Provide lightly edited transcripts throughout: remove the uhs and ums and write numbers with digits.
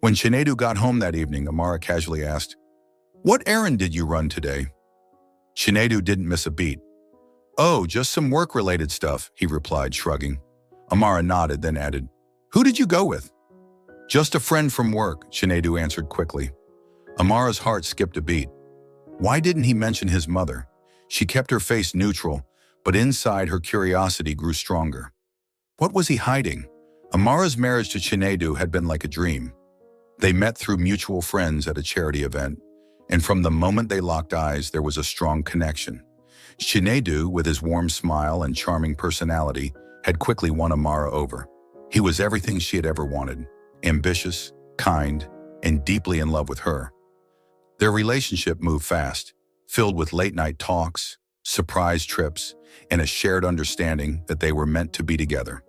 When Chinedu got home that evening, Amara casually asked, "What errand did you run today?" Chinedu didn't miss a beat. "Oh, just some work-related stuff," he replied, shrugging. Amara nodded, then added, "Who did you go with?" "Just a friend from work," Chinedu answered quickly. Amara's heart skipped a beat. Why didn't he mention his mother? She kept her face neutral, but inside her curiosity grew stronger. What was he hiding? Amara's marriage to Chinedu had been like a dream. They met through mutual friends at a charity event, and from the moment they locked eyes, there was a strong connection. Chinedu, with his warm smile and charming personality, had quickly won Amara over. He was everything she had ever wanted, ambitious, kind, and deeply in love with her. Their relationship moved fast, filled with late-night talks, surprise trips, and a shared understanding that they were meant to be together.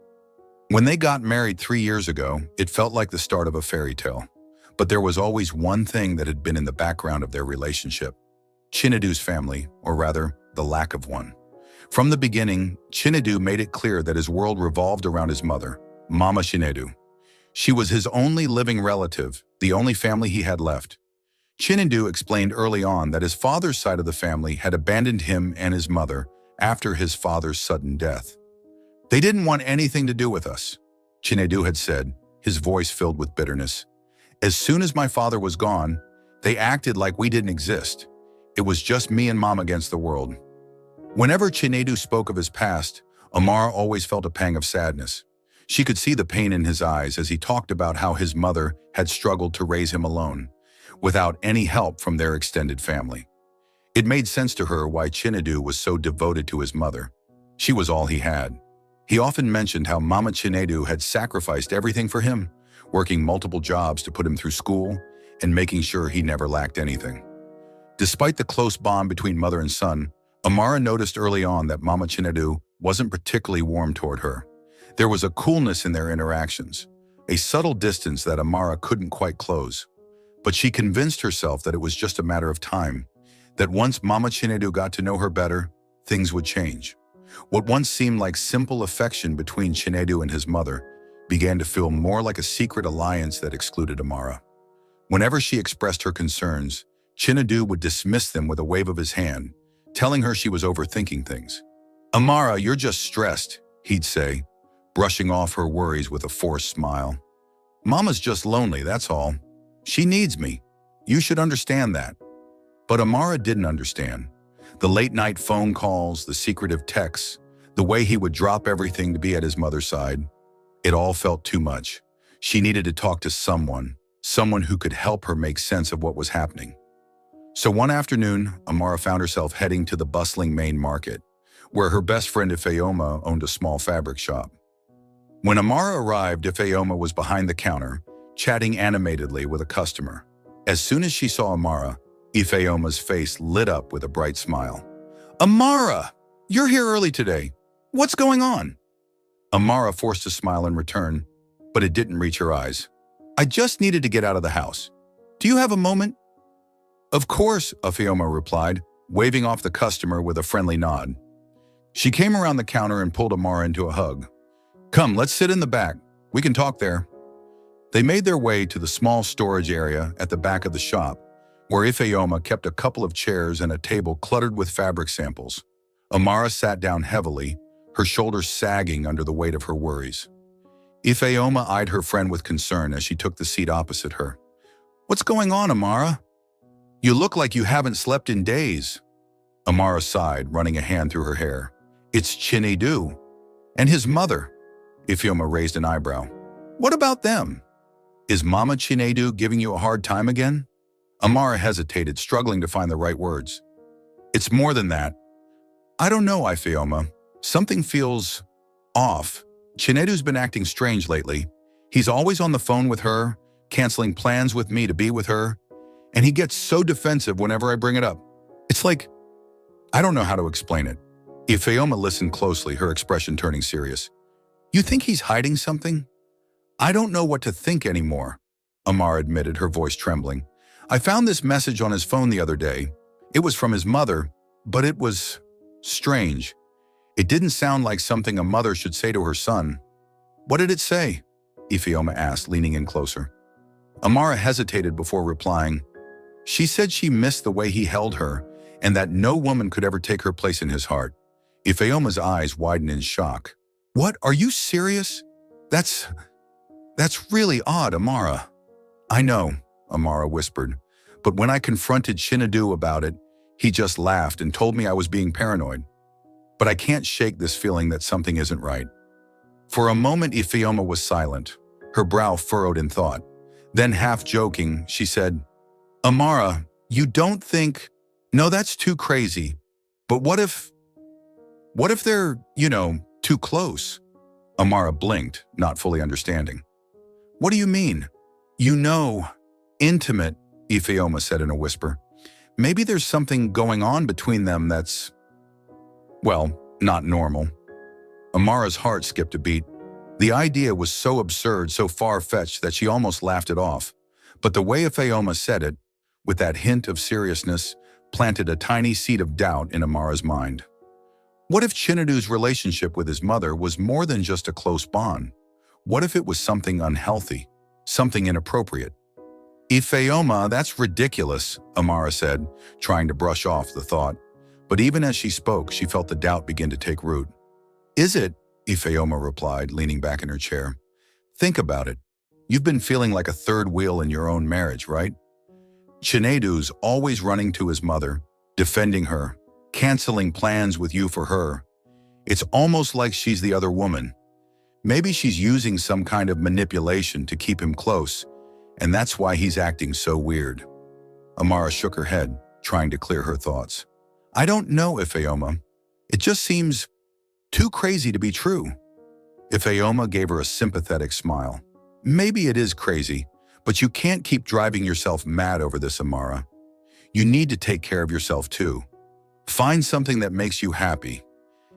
When they got married 3 years ago, it felt like the start of a fairy tale. But there was always one thing that had been in the background of their relationship: Chinedu's family, or rather, the lack of one. From the beginning, Chinedu made it clear that his world revolved around his mother, Mama Chinedu. She was his only living relative, the only family he had left. Chinedu explained early on that his father's side of the family had abandoned him and his mother after his father's sudden death. "They didn't want anything to do with us," Chinedu had said, his voice filled with bitterness. "As soon as my father was gone, they acted like we didn't exist. It was just me and Mom against the world." Whenever Chinedu spoke of his past, Amara always felt a pang of sadness. She could see the pain in his eyes as he talked about how his mother had struggled to raise him alone, without any help from their extended family. It made sense to her why Chinedu was so devoted to his mother. She was all he had. He often mentioned how Mama Chinedu had sacrificed everything for him, working multiple jobs to put him through school and making sure he never lacked anything. Despite the close bond between mother and son, Amara noticed early on that Mama Chinedu wasn't particularly warm toward her. There was a coolness in their interactions, a subtle distance that Amara couldn't quite close. But she convinced herself that it was just a matter of time, that once Mama Chinedu got to know her better, things would change. What once seemed like simple affection between Chinedu and his mother began to feel more like a secret alliance that excluded Amara. Whenever she expressed her concerns, Chinedu would dismiss them with a wave of his hand, telling her she was overthinking things. "Amara, you're just stressed," he'd say, brushing off her worries with a forced smile. "Mama's just lonely, that's all. She needs me. You should understand that." But Amara didn't understand. The late-night phone calls, the secretive texts, the way he would drop everything to be at his mother's side. It all felt too much. She needed to talk to someone who could help her make sense of what was happening. So one afternoon, Amara found herself heading to the bustling main market, where her best friend Ifeoma owned a small fabric shop. When Amara arrived, Ifeoma was behind the counter, chatting animatedly with a customer. As soon as she saw Amara, Ifeoma's face lit up with a bright smile. "Amara, you're here early today. What's going on?" Amara forced a smile in return, but it didn't reach her eyes. "I just needed to get out of the house. Do you have a moment?" "Of course," Ifeoma replied, waving off the customer with a friendly nod. She came around the counter and pulled Amara into a hug. "Come, let's sit in the back. We can talk there." They made their way to the small storage area at the back of the shop, where Ifeoma kept a couple of chairs and a table cluttered with fabric samples. Amara sat down heavily, her shoulders sagging under the weight of her worries. Ifeoma eyed her friend with concern as she took the seat opposite her. "What's going on, Amara? You look like you haven't slept in days." Amara sighed, running a hand through her hair. "It's Chinedu and his mother." Ifeoma raised an eyebrow. "What about them? Is Mama Chinedu giving you a hard time again?" Amara hesitated, struggling to find the right words. "It's more than that. I don't know, Ifeoma. Something feels off. Chinedu's been acting strange lately. He's always on the phone with her, canceling plans with me to be with her, and he gets so defensive whenever I bring it up. It's like, I don't know how to explain it." Ifeoma listened closely, her expression turning serious. "You think he's hiding something?" "I don't know what to think anymore," Amara admitted, her voice trembling. "I found this message on his phone the other day. It was from his mother, but it was strange. It didn't sound like something a mother should say to her son." "What did it say?" Ifeoma asked, leaning in closer. Amara hesitated before replying. She said she missed the way he held her and that no woman could ever take her place in his heart. Ifeoma's eyes widened in shock. What? Are you serious? That's really odd, Amara. I know, Amara whispered, but when I confronted Chinedu about it, he just laughed and told me I was being paranoid. But I can't shake this feeling that something isn't right. For a moment, Ifeoma was silent, her brow furrowed in thought. Then, half joking, she said, Amara, you don't think… No, that's too crazy. But what if they're, too close? Amara blinked, not fully understanding. What do you mean? Intimate, Ifeoma said in a whisper. Maybe there's something going on between them that's, well, not normal. Amara's heart skipped a beat. The idea was so absurd, so far-fetched that she almost laughed it off. But the way Ifeoma said it, with that hint of seriousness, planted a tiny seed of doubt in Amara's mind. What if Chinedu's relationship with his mother was more than just a close bond? What if it was something unhealthy, something inappropriate? Ifeoma, that's ridiculous, Amara said, trying to brush off the thought. But even as she spoke, she felt the doubt begin to take root. Is it? Ifeoma replied, leaning back in her chair. Think about it. You've been feeling like a third wheel in your own marriage, right? Chinedu's always running to his mother, defending her, canceling plans with you for her. It's almost like she's the other woman. Maybe she's using some kind of manipulation to keep him close, and that's why he's acting so weird. Amara shook her head, trying to clear her thoughts. I don't know, Ifeoma. It just seems too crazy to be true. Ifeoma gave her a sympathetic smile. Maybe it is crazy, but you can't keep driving yourself mad over this, Amara. You need to take care of yourself too. Find something that makes you happy.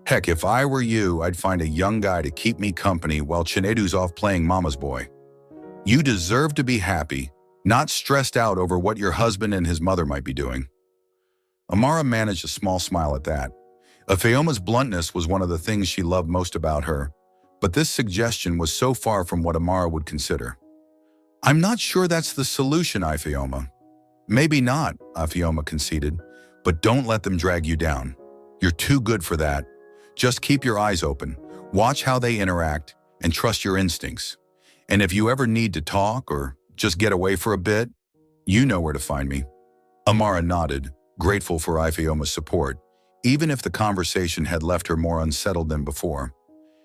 Heck, if I were you, I'd find a young guy to keep me company while Chinedu's off playing mama's boy. You deserve to be happy, not stressed out over what your husband and his mother might be doing. Amara managed a small smile at that. Ifeoma's bluntness was one of the things she loved most about her, but this suggestion was so far from what Amara would consider. I'm not sure that's the solution, Ifeoma. Maybe not, Ifeoma conceded, but don't let them drag you down. You're too good for that. Just keep your eyes open, watch how they interact, and trust your instincts. And if you ever need to talk or just get away for a bit, you know where to find me. Amara nodded, grateful for Ifeoma's support, even if the conversation had left her more unsettled than before.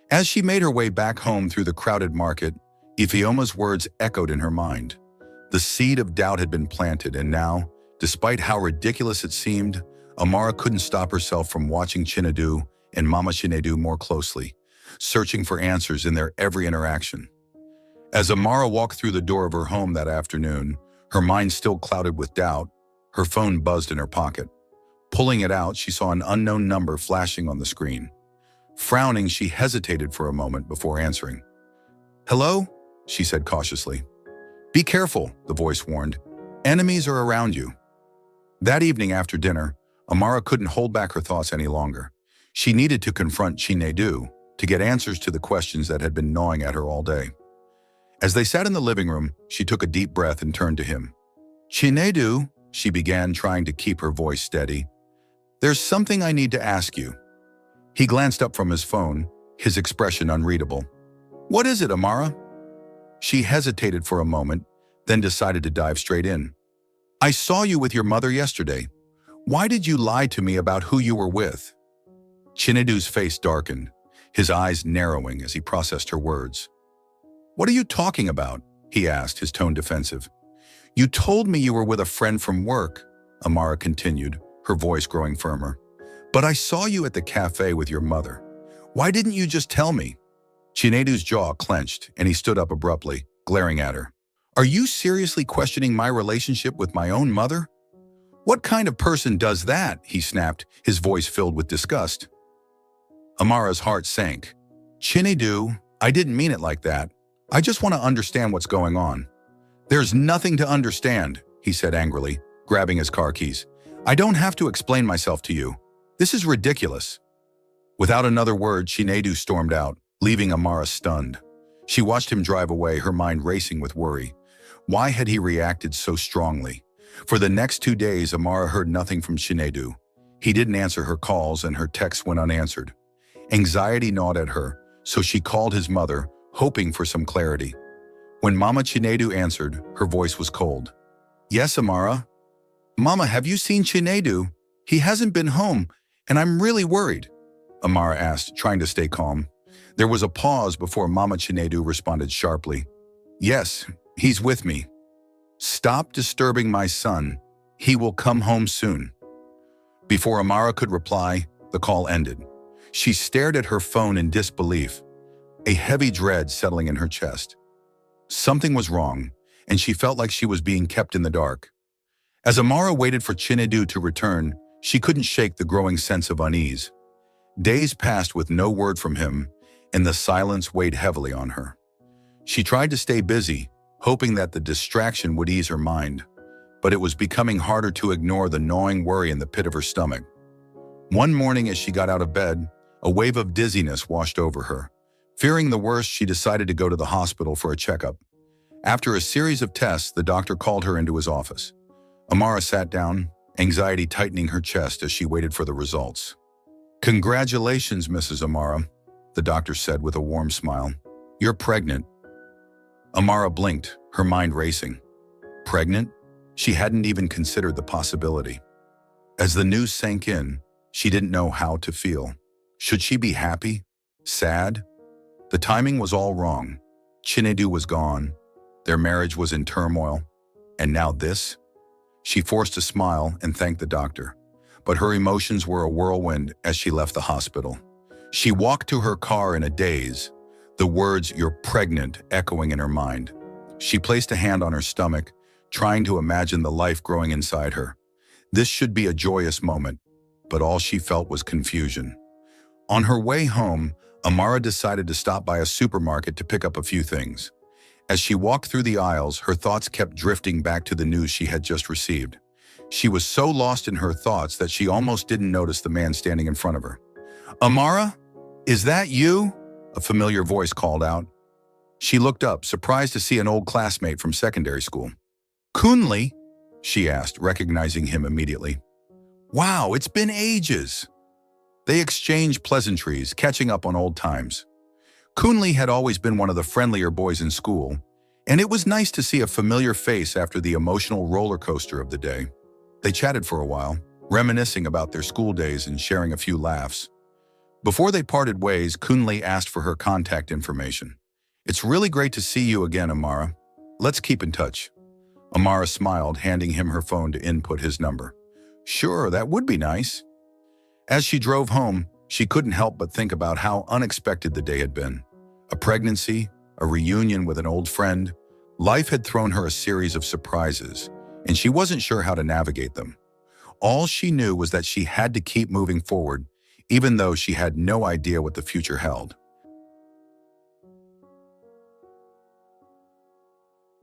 As she made her way back home through the crowded market, Ifeoma's words echoed in her mind. The seed of doubt had been planted, and now, despite how ridiculous it seemed, Amara couldn't stop herself from watching Chinedu and Mama Chinedu more closely, searching for answers in their every interaction. As Amara walked through the door of her home that afternoon, her mind still clouded with doubt, her phone buzzed in her pocket. Pulling it out, she saw an unknown number flashing on the screen. Frowning, she hesitated for a moment before answering. Hello? She said cautiously. Be careful, the voice warned. Enemies are around you. That evening after dinner, Amara couldn't hold back her thoughts any longer. She needed to confront Chinedu to get answers to the questions that had been gnawing at her all day. As they sat in the living room, she took a deep breath and turned to him. Chinedu, she began, trying to keep her voice steady. There's something I need to ask you. He glanced up from his phone, his expression unreadable. What is it, Amara? She hesitated for a moment, then decided to dive straight in. I saw you with your mother yesterday. Why did you lie to me about who you were with? Chinedu's face darkened, his eyes narrowing as he processed her words. What are you talking about? He asked, his tone defensive. You told me you were with a friend from work, Amara continued, her voice growing firmer. But I saw you at the cafe with your mother. Why didn't you just tell me? Chinedu's jaw clenched, and he stood up abruptly, glaring at her. Are you seriously questioning my relationship with my own mother? What kind of person does that? He snapped, his voice filled with disgust. Amara's heart sank. Chinedu, I didn't mean it like that. I just want to understand what's going on. There's nothing to understand, he said angrily, grabbing his car keys. I don't have to explain myself to you. This is ridiculous. Without another word, Chinedu stormed out, leaving Amara stunned. She watched him drive away, her mind racing with worry. Why had he reacted so strongly? For the next 2 days, Amara heard nothing from Chinedu. He didn't answer her calls and her texts went unanswered. Anxiety gnawed at her, so she called his mother, hoping for some clarity. When Mama Chinedu answered, her voice was cold. "Yes, Amara?" "Mama, have you seen Chinedu? He hasn't been home, and I'm really worried," Amara asked, trying to stay calm. There was a pause before Mama Chinedu responded sharply. "Yes, he's with me. Stop disturbing my son. He will come home soon." Before Amara could reply, the call ended. She stared at her phone in disbelief, a heavy dread settling in her chest. Something was wrong, and she felt like she was being kept in the dark. As Amara waited for Chinedu to return, she couldn't shake the growing sense of unease. Days passed with no word from him, and the silence weighed heavily on her. She tried to stay busy, hoping that the distraction would ease her mind, but it was becoming harder to ignore the gnawing worry in the pit of her stomach. One morning as she got out of bed, a wave of dizziness washed over her. Fearing the worst, she decided to go to the hospital for a checkup. After a series of tests, the doctor called her into his office. Amara sat down, anxiety tightening her chest as she waited for the results. "Congratulations, Mrs. Amara," the doctor said with a warm smile. "You're pregnant." Amara blinked, her mind racing. Pregnant? She hadn't even considered the possibility. As the news sank in, she didn't know how to feel. Should she be happy? Sad? The timing was all wrong. Chinedu was gone. Their marriage was in turmoil. And now this? She forced a smile and thanked the doctor. But her emotions were a whirlwind as she left the hospital. She walked to her car in a daze, the words "you're pregnant" echoing in her mind. She placed a hand on her stomach, trying to imagine the life growing inside her. This should be a joyous moment, but all she felt was confusion. On her way home, Amara decided to stop by a supermarket to pick up a few things. As she walked through the aisles, her thoughts kept drifting back to the news she had just received. She was so lost in her thoughts that she almost didn't notice the man standing in front of her. "Amara, is that you?" a familiar voice called out. She looked up, surprised to see an old classmate from secondary school. "Kunli?" she asked, recognizing him immediately. "Wow, it's been ages." They exchanged pleasantries, catching up on old times. Kunli had always been one of the friendlier boys in school, and it was nice to see a familiar face after the emotional roller coaster of the day. They chatted for a while, reminiscing about their school days and sharing a few laughs. Before they parted ways, Kunli asked for her contact information. "It's really great to see you again, Amara. Let's keep in touch." Amara smiled, handing him her phone to input his number. "Sure, that would be nice." As she drove home, she couldn't help but think about how unexpected the day had been. A pregnancy, a reunion with an old friend. Life had thrown her a series of surprises, and she wasn't sure how to navigate them. All she knew was that she had to keep moving forward, even though she had no idea what the future held.